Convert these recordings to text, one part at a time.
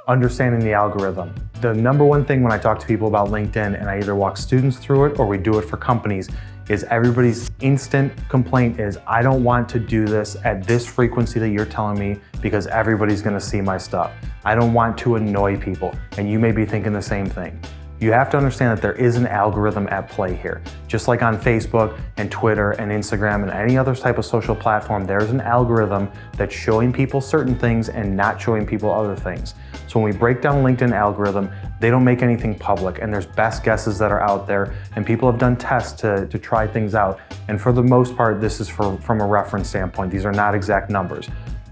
Understanding the algorithm. The number one thing when I talk to people about LinkedIn, and I either walk students through it or we do it for companies, is everybody's instant complaint is, I don't want to do this at this frequency that you're telling me because everybody's gonna see my stuff. I don't want to annoy people. And you may be thinking the same thing. You have to understand that there is an algorithm at play here. Just like on Facebook and Twitter and Instagram and any other type of social platform, there's an algorithm that's showing people certain things and not showing people other things. So when we break down LinkedIn algorithm, they don't make anything public, and there's best guesses that are out there, and people have done tests to try things out. And for the most part, this is from a reference standpoint. These are not exact numbers.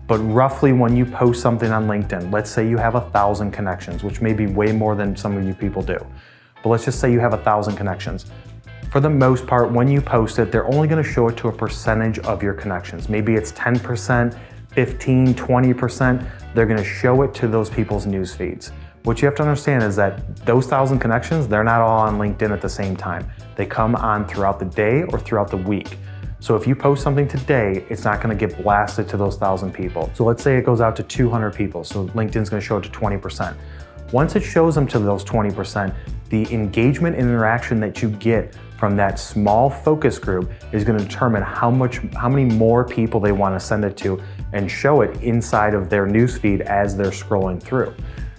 But roughly when you post something on LinkedIn, let's say you have 1,000 connections, which may be way more than some of you people do. But let's just say you have 1,000 connections. For the most part, when you post it, they're only gonna show it to a percentage of your connections. Maybe it's 10%, 15, 20%. They're gonna show it to those people's news feeds. What you have to understand is that those 1,000 connections, they're not all on LinkedIn at the same time. They come on throughout the day or throughout the week. So if you post something today, it's not gonna get blasted to those 1,000 people. So let's say it goes out to 200 people, so LinkedIn's gonna show it to 20%. Once it shows them to those 20%, the engagement and interaction that you get from that small focus group is gonna determine how many more people they wanna send it to and show it inside of their newsfeed as they're scrolling through.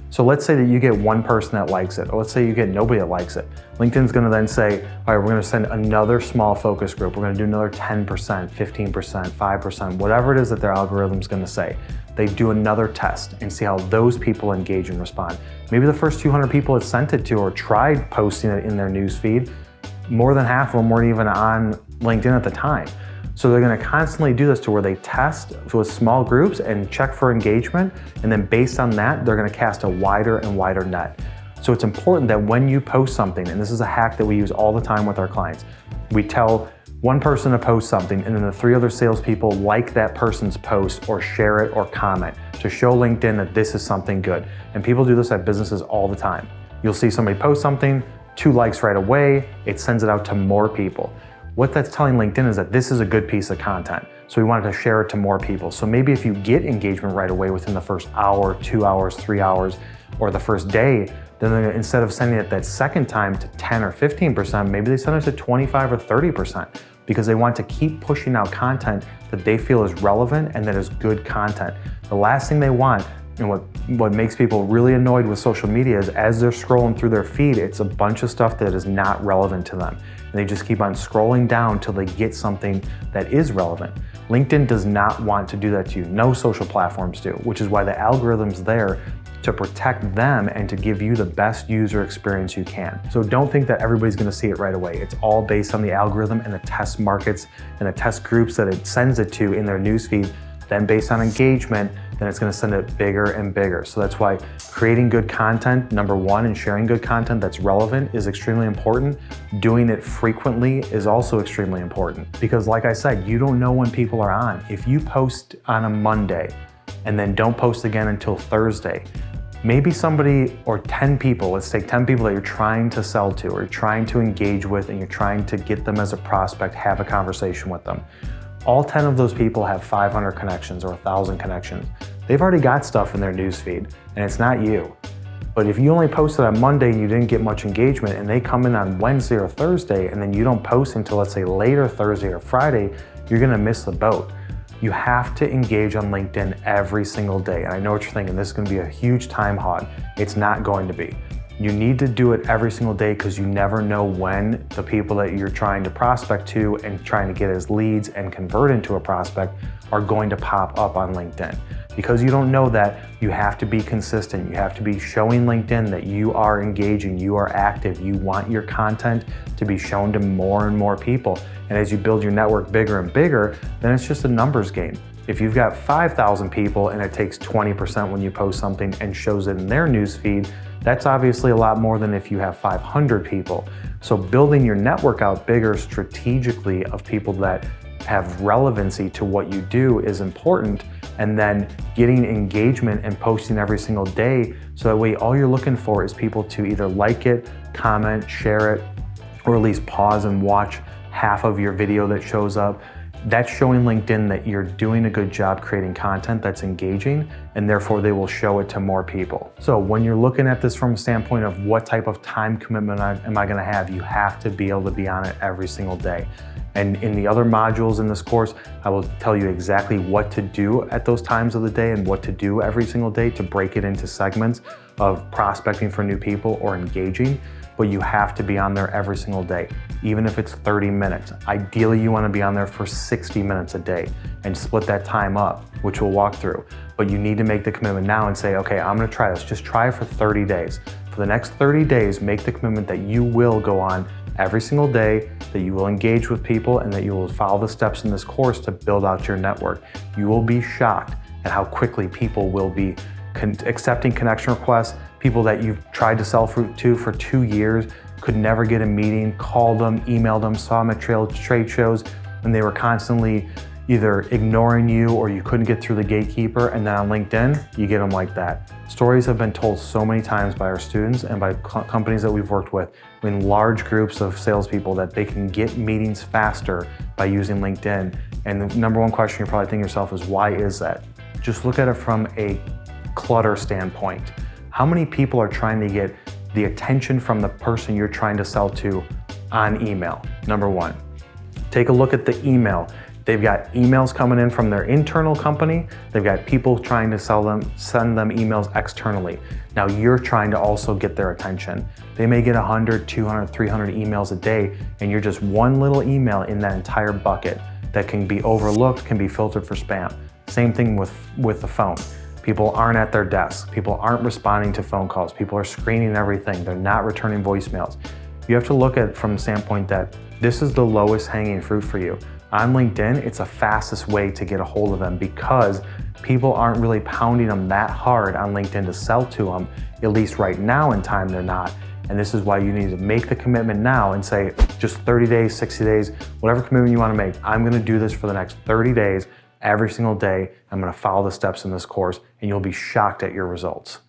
So let's say that you get one person that likes it, or let's say you get nobody that likes it. LinkedIn's gonna then say, all right, we're gonna send another small focus group. We're gonna do another 10%, 15%, 5%, whatever it is that their algorithm's gonna say. They do another test and see how those people engage and respond. Maybe the first 200 people it sent it to or tried posting it in their news feed, more than half of them weren't even on LinkedIn at the time. So they're gonna constantly do this to where they test with small groups and check for engagement, and then based on that, they're gonna cast a wider and wider net. So it's important that when you post something, and this is a hack that we use all the time with our clients, we tell one person to post something, and then the 3 other salespeople like that person's post or share it or comment to show LinkedIn that this is something good. And people do this at businesses all the time. You'll see somebody post something, 2 likes right away, it sends it out to more people. What that's telling LinkedIn is that this is a good piece of content. So we wanted to share it to more people. So maybe if you get engagement right away within the first hour, 2 hours, 3 hours, or the first day, then instead of sending it that second time to 10 or 15%, maybe they send it to 25 or 30% because they want to keep pushing out content that they feel is relevant and that is good content. The last thing they want, and what makes people really annoyed with social media is as they're scrolling through their feed, it's a bunch of stuff that is not relevant to them. And they just keep on scrolling down till they get something that is relevant. LinkedIn does not want to do that to you. No social platforms do, which is why the algorithm's there to protect them and to give you the best user experience you can. So don't think that everybody's gonna see it right away. It's all based on the algorithm and the test markets and the test groups that it sends it to in their newsfeed. Then based on engagement, then it's gonna send it bigger and bigger. So that's why creating good content, number one, and sharing good content that's relevant is extremely important. Doing it frequently is also extremely important because like I said, you don't know when people are on. If you post on a Monday and then don't post again until Thursday, maybe somebody or 10 people, let's take 10 people that you're trying to sell to or you're trying to engage with and you're trying to get them as a prospect, have a conversation with them. All 10 of those people have 500 connections or 1,000 connections. They've already got stuff in their newsfeed, and it's not you. But if you only posted on Monday and you didn't get much engagement, and they come in on Wednesday or Thursday, and then you don't post until, let's say, later Thursday or Friday, you're gonna miss the boat. You have to engage on LinkedIn every single day. And I know what you're thinking, this is gonna be a huge time hog. It's not going to be. You need to do it every single day because you never know when the people that you're trying to prospect to and trying to get as leads and convert into a prospect are going to pop up on LinkedIn. Because you don't know that, you have to be consistent. You have to be showing LinkedIn that you are engaging, you are active, you want your content to be shown to more and more people. And as you build your network bigger and bigger, then it's just a numbers game. If you've got 5,000 people and it takes 20% when you post something and shows it in their newsfeed, that's obviously a lot more than if you have 500 people. So building your network out bigger strategically of people that have relevancy to what you do is important, and then getting engagement and posting every single day so that way all you're looking for is people to either like it, comment, share it, or at least pause and watch half of your video that shows up. That's showing LinkedIn that you're doing a good job creating content that's engaging, and therefore they will show it to more people. So when you're looking at this from a standpoint of what type of time commitment am I gonna have, you have to be able to be on it every single day. And in the other modules in this course, I will tell you exactly what to do at those times of the day and what to do every single day to break it into segments of prospecting for new people or engaging. But you have to be on there every single day, even if it's 30 minutes. Ideally, you wanna be on there for 60 minutes a day and split that time up, which we'll walk through. But you need to make the commitment now and say, okay, I'm gonna try this. Just try it for 30 days. For the next 30 days, make the commitment that you will go on every single day, that you will engage with people, and that you will follow the steps in this course to build out your network. You will be shocked at how quickly people will be accepting connection requests. People that you've tried to sell to for 2 years, could never get a meeting, called them, emailed them, saw them at trade shows, and they were constantly either ignoring you or you couldn't get through the gatekeeper. And then on LinkedIn, you get them like that. Stories have been told so many times by our students and by companies that we've worked with in large groups of salespeople that they can get meetings faster by using LinkedIn. And the number one question you're probably thinking to yourself is, why is that? Just look at it from a clutter standpoint. How many people are trying to get the attention from the person you're trying to sell to on email? Number one. Take a look at the email. They've got emails coming in from their internal company. They've got people trying to send them emails externally. Now you're trying to also get their attention. They may get 100, 200, 300 emails a day, and you're just one little email in that entire bucket that can be overlooked, can be filtered for spam. Same thing with the phone. People aren't at their desk. People aren't responding to phone calls. People are screening everything. They're not returning voicemails. You have to look at it from the standpoint that this is the lowest hanging fruit for you. On LinkedIn, it's the fastest way to get a hold of them because people aren't really pounding them that hard on LinkedIn to sell to them. At least right now in time, they're not. And this is why you need to make the commitment now and say, just 30 days, 60 days, whatever commitment you want to make, I'm going to do this for the next 30 days. Every single day, I'm going to follow the steps in this course, and you'll be shocked at your results.